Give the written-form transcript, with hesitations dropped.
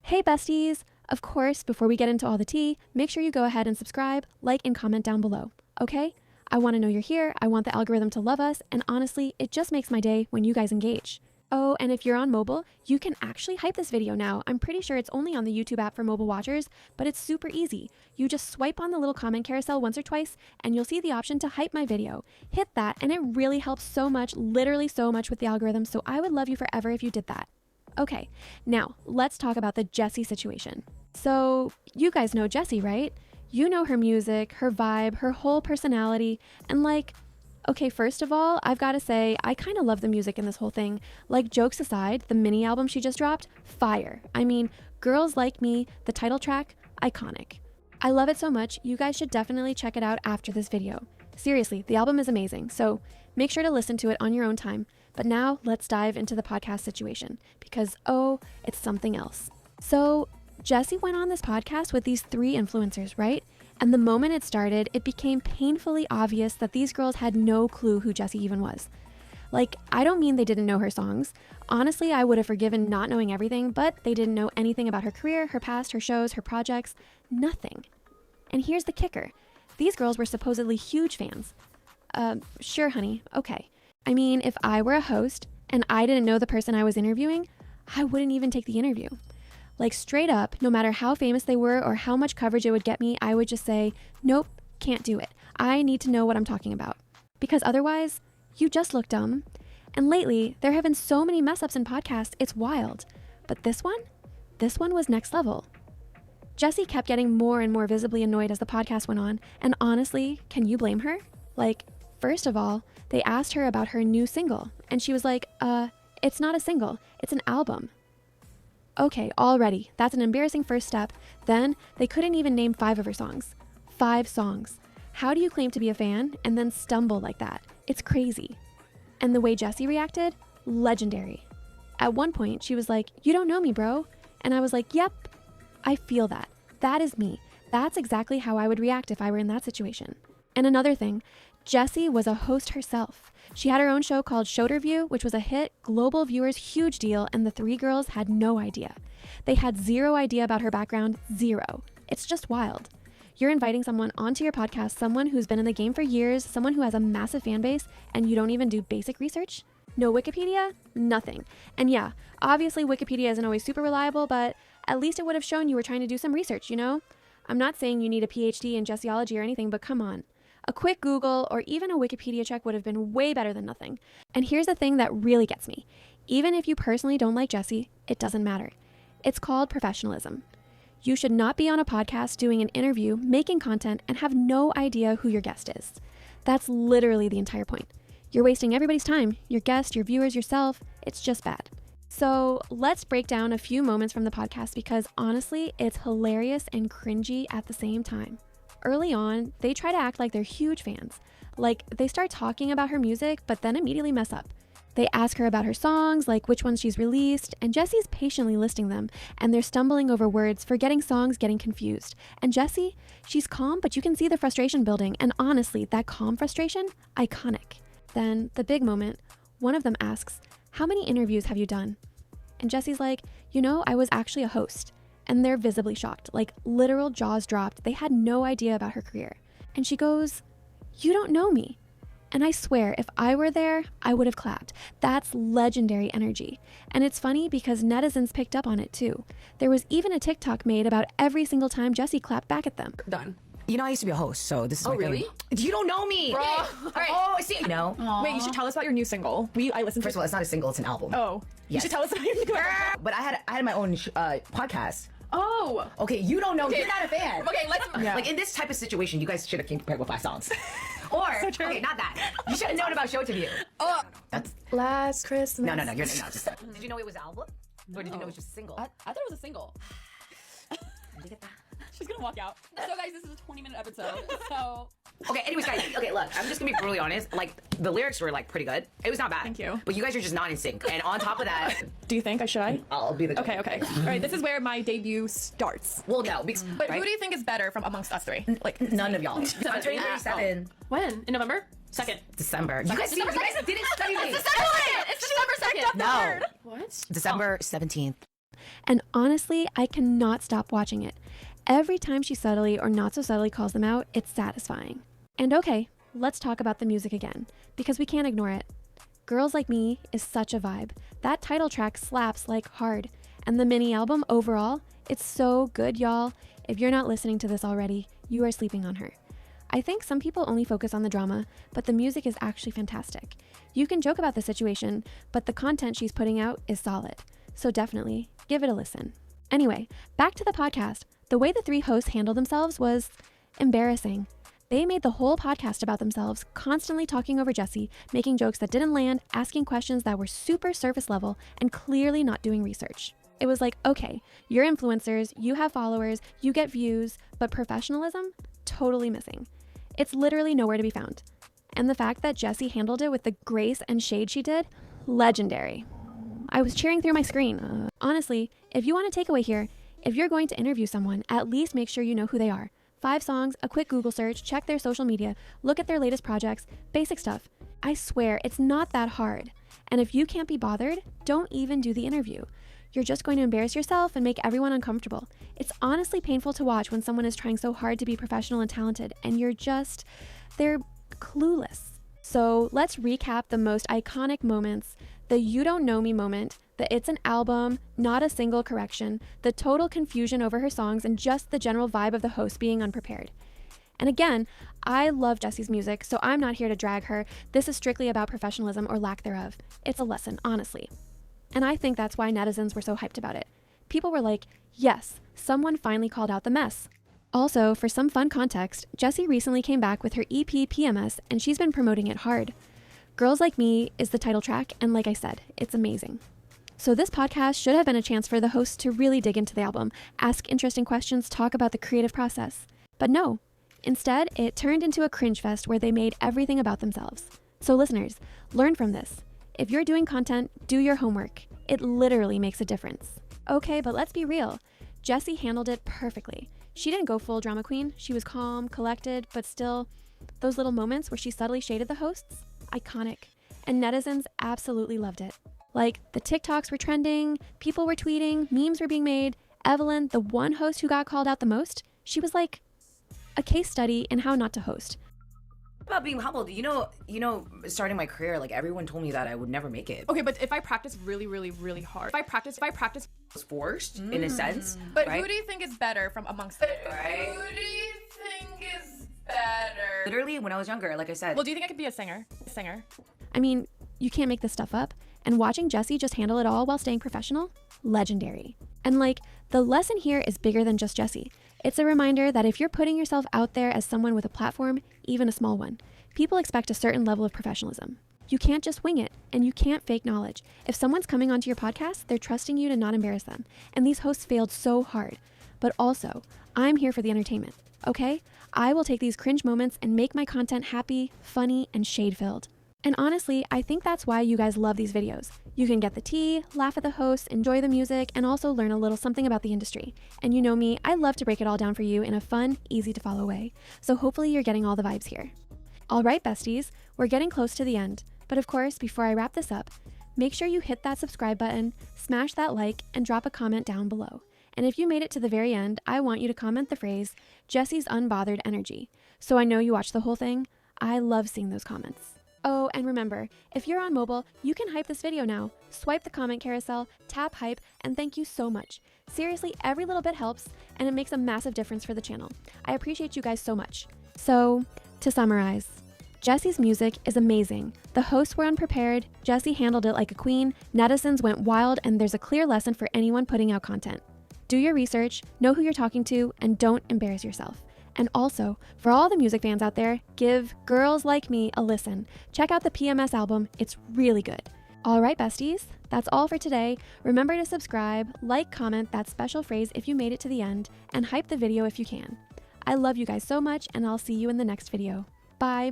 Hey besties! Of course, before we get into all the tea, make sure you go ahead and subscribe, like, and comment down below, okay? I want to know you're here, I want the algorithm to love us, and honestly, it just makes my day when you guys engage. Oh, and if you're on mobile, you can actually hype this video now. I'm pretty sure it's only on the YouTube app for mobile watchers, but it's super easy. You just swipe on the little comment carousel once or twice, and you'll see the option to hype my video. Hit that, and it really helps so much, literally so much with the algorithm, so I would love you forever if you did that. Okay, now let's talk about the Jessi situation. So, you guys know Jessi, right? You know her music, her vibe, her whole personality, and okay, first of all, I've got to say, I kind of love the music in this whole thing. Like, jokes aside, the mini album she just dropped, fire. I mean, Girls Like Me, the title track, iconic. I love it so much, you guys should definitely check it out after this video. Seriously, the album is amazing, so make sure to listen to it on your own time. But now, let's dive into the podcast situation, because oh, it's something else. So, Jessi went on this podcast with these 3 influencers, right? And the moment it started, it became painfully obvious that these girls had no clue who Jessi even was. Like, I don't mean they didn't know her songs. Honestly, I would have forgiven not knowing everything, but they didn't know anything about her career, her past, her shows, her projects, nothing. And here's the kicker. These girls were supposedly huge fans. Sure, honey, okay. I mean, if I were a host and I didn't know the person I was interviewing, I wouldn't even take the interview. Like, straight up, no matter how famous they were or how much coverage it would get me, I would just say, nope, can't do it. I need to know what I'm talking about. Because otherwise, you just look dumb. And lately, there have been so many mess-ups in podcasts, it's wild. But this one was next level. Jessi kept getting more and more visibly annoyed as the podcast went on, and honestly, can you blame her? Like, first of all, they asked her about her new single, and she was like, it's not a single, it's an album. Okay, already, that's an embarrassing first step. Then, they couldn't even name 5 of her songs. 5 songs. How do you claim to be a fan and then stumble like that? It's crazy. And the way Jessi reacted? Legendary. At one point, she was like, you don't know me, bro. And I was like, yep, I feel that. That is me. That's exactly how I would react if I were in that situation. And another thing, Jessi was a host herself. She had her own show called Showterview, which was a hit, global viewers, huge deal, and the 3 girls had no idea. They had 0 idea about her background, 0. It's just wild. You're inviting someone onto your podcast, someone who's been in the game for years, someone who has a massive fan base, and you don't even do basic research? No Wikipedia? Nothing. And yeah, obviously Wikipedia isn't always super reliable, but at least it would have shown you were trying to do some research, you know? I'm not saying you need a PhD in Jessiology or anything, but come on. A quick Google or even a Wikipedia check would have been way better than nothing. And here's the thing that really gets me. Even if you personally don't like Jessi, it doesn't matter. It's called professionalism. You should not be on a podcast doing an interview, making content, and have no idea who your guest is. That's literally the entire point. You're wasting everybody's time, your guest, your viewers, yourself. It's just bad. So let's break down a few moments from the podcast because honestly, it's hilarious and cringy at the same time. Early on, they try to act like they're huge fans. Like, they start talking about her music, but then immediately mess up. They ask her about her songs, like which ones she's released, and Jessi's patiently listing them, and they're stumbling over words, forgetting songs, getting confused. And Jessi, she's calm, but you can see the frustration building, and honestly, that calm frustration, iconic. Then, the big moment, one of them asks, how many interviews have you done? And Jessi's like, you know, I was actually a host. And they're visibly shocked, like literal jaws dropped. They had no idea about her career. And she goes, you don't know me. And I swear, if I were there, I would have clapped. That's legendary energy. And it's funny because netizens picked up on it too. There was even a TikTok made about every single time Jessi clapped back at them. Done. You know, I used to be a host, so this is Oh, my really? thing. You don't know me! Bro. All right. Oh, see, no. Wait, you should tell us about your new single. I listened to First of all, it's not a single, it's an album. Oh. You Yes. should tell us about your new album. But I had my own podcast. Oh. Okay, you don't know. Okay. You're not a fan. Okay, let's... Yeah. Like, in this type of situation, you guys should have came prepared with 5 songs. Or, So true. okay, not that. You should have known about Show to View. Oh. That's... Last Christmas. No, you're not. Just, did you know it was an album? Or did you know it was just a single? I thought it was a single. Did you get that? She's gonna walk out. So guys, this is a 20-minute episode. So Okay, anyways, guys, okay, look, I'm just gonna be brutally honest. Like, the lyrics were, like, pretty good. It was not bad. Thank you. But you guys are just not in sync. And on top of that... do you think should I? I'll be the... Okay. All right, this is where my debut starts. Well, no, because... But who do you think is better from amongst us 3? Like, None of y'all. I'm turning 37. when? In November? 2nd. December. You guys, December you guys 2nd. didn't study me. It's December 2nd. It's December 2nd. No. What? December 17th. And honestly, I cannot stop watching it. Every time she subtly or not so subtly calls them out, it's satisfying. And okay, let's talk about the music again, because we can't ignore it. Girls Like Me is such a vibe. That title track slaps like hard. And the mini album overall, it's so good, y'all. If you're not listening to this already, you are sleeping on her. I think some people only focus on the drama, but the music is actually fantastic. You can joke about the situation, but the content she's putting out is solid. So definitely give it a listen. Anyway, back to the podcast. The way the three hosts handled themselves was embarrassing. They made the whole podcast about themselves, constantly talking over Jessi, making jokes that didn't land, asking questions that were super surface level, and clearly not doing research. It was like, okay, you're influencers, you have followers, you get views, but professionalism? Totally missing. It's literally nowhere to be found. And the fact that Jessi handled it with the grace and shade she did, legendary. I was cheering through my screen. Honestly, if you want a takeaway here, if you're going to interview someone, at least make sure you know who they are. 5 songs, a quick Google search, check their social media, look at their latest projects, basic stuff. I swear, it's not that hard. And if you can't be bothered, don't even do the interview. You're just going to embarrass yourself and make everyone uncomfortable. It's honestly painful to watch when someone is trying so hard to be professional and talented, and they're clueless. So let's recap the most iconic moments: the "you don't know me" moment, the "it's an album, not a single correction," the total confusion over her songs, and just the general vibe of the host being unprepared. And again, I love Jessi's music, so I'm not here to drag her. This is strictly about professionalism or lack thereof. It's a lesson, honestly. And I think that's why netizens were so hyped about it. People were like, yes, someone finally called out the mess. Also, for some fun context, Jessi recently came back with her EP P.M.S, and she's been promoting it hard. Girls Like Me is the title track, and like I said, it's amazing. So this podcast should have been a chance for the hosts to really dig into the album, ask interesting questions, talk about the creative process. But no, instead, it turned into a cringe fest where they made everything about themselves. So listeners, learn from this. If you're doing content, do your homework. It literally makes a difference. Okay, but let's be real. Jessi handled it perfectly. She didn't go full drama queen. She was calm, collected, but still, those little moments where she subtly shaded the hosts, iconic. And netizens absolutely loved it. Like, the TikToks were trending, people were tweeting, memes were being made. Evelyn, the one host who got called out the most, she was like a case study in how not to host. About being humbled, you know, starting my career, like everyone told me that I would never make it. Okay, but if I practice really, really, really hard, if I practice, I was forced in a sense. But right? who do you think is better from amongst them? Right. Who do you think is better? Literally, when I was younger, like I said. Well, do you think I could be a singer? I mean, you can't make this stuff up. And watching Jessi just handle it all while staying professional, legendary. And like, the lesson here is bigger than just Jessi. It's a reminder that if you're putting yourself out there as someone with a platform, even a small one, people expect a certain level of professionalism. You can't just wing it, and you can't fake knowledge. If someone's coming onto your podcast, they're trusting you to not embarrass them. And these hosts failed so hard. But also, I'm here for the entertainment, okay? I will take these cringe moments and make my content happy, funny, and shade-filled. And honestly, I think that's why you guys love these videos. You can get the tea, laugh at the hosts, enjoy the music, and also learn a little something about the industry. And you know me, I love to break it all down for you in a fun, easy to follow way. So hopefully you're getting all the vibes here. All right, besties, we're getting close to the end. But of course, before I wrap this up, make sure you hit that subscribe button, smash that like, and drop a comment down below. And if you made it to the very end, I want you to comment the phrase, Jessi's unbothered energy. So I know you watched the whole thing. I love seeing those comments. Oh, and remember, if you're on mobile, you can hype this video now. Swipe the comment carousel, tap hype, and thank you so much. Seriously, every little bit helps, and it makes a massive difference for the channel. I appreciate you guys so much. So, to summarize, Jessi's music is amazing. The hosts were unprepared, Jessi handled it like a queen, netizens went wild, and there's a clear lesson for anyone putting out content. Do your research, know who you're talking to, and don't embarrass yourself. And also, for all the music fans out there, give Girls Like Me a listen. Check out the P.M.S album, it's really good. All right, besties, that's all for today. Remember to subscribe, like, comment that special phrase if you made it to the end, and hype the video if you can. I love you guys so much, and I'll see you in the next video. Bye.